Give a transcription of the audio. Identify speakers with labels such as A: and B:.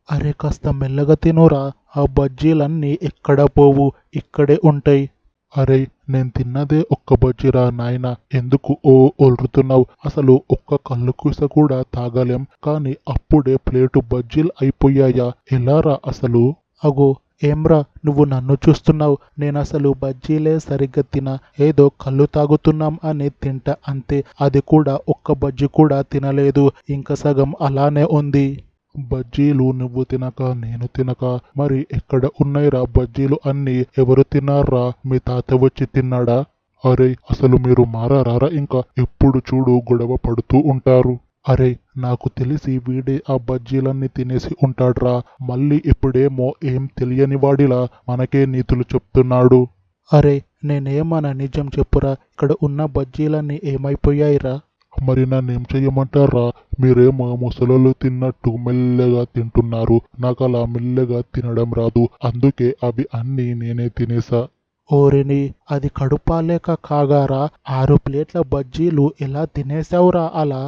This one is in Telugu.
A: అరే కాస్త మెల్లగా తినురా, ఆ బజ్జీలన్నీ ఎక్కడ పోవు, ఇక్కడే ఉంటాయి. అరే నేను తిన్నదే ఒక్క బజ్జీరా నాయనా, ఎందుకు ఓ ఒర్రుతున్నావు? అసలు ఒక్క కళ్ళు కూస కూడా తాగలేం, కానీ అప్పుడే ప్లేటు బజ్జీలు అయిపోయాయా? ఎలారా అసలు? అగో ఏమ్రా, నువ్వు నన్ను చూస్తున్నావు? నేనసలు బజ్జీలే సరిగ్గా తినా, ఏదో కళ్ళు తాగుతున్నాం అని తింటా అంతే. అది కూడా ఒక్క బజ్జీ కూడా తినలేదు, ఇంకా సగం అలానే ఉంది. బజ్జీలు నువ్వు తినక నేను తినక మరి ఎక్కడ ఉన్నాయిరా బజ్జీలు అన్నీ? ఎవరు తిన్నారా? మీ తాత వచ్చి తిన్నాడా? అరే అసలు మీరు మారారా? ఇంకా ఎప్పుడు చూడు గొడవ పడుతూ ఉంటారు. అరే నాకు తెలిసి వీడే ఆ బజ్జీలన్నీ తినేసి ఉంటాడ్రా. మళ్ళీ ఇప్పుడేమో ఏం తెలియని వాడిలా మనకే నీతులు చెప్తున్నాడు. అరే నేనేమన్నా, నిజం చెప్పురా, ఇక్కడ ఉన్న బజ్జీలన్నీ ఏమైపోయాయిరా? మరి నన్నేం చెయ్యమంటారా? మీరేమో ముసలోళ్ళు తిన్నట్టు మెల్లగా తింటున్నారు. నాకు అలా మెల్లగా తినడం రాదు, అందుకే అవి అన్నీ నేనే తినేసా. ఓరిని, అది కడుపాలేక కాగారా? 6 ప్లేట్ల బజ్జీలు ఎలా తినేసావురా అలా?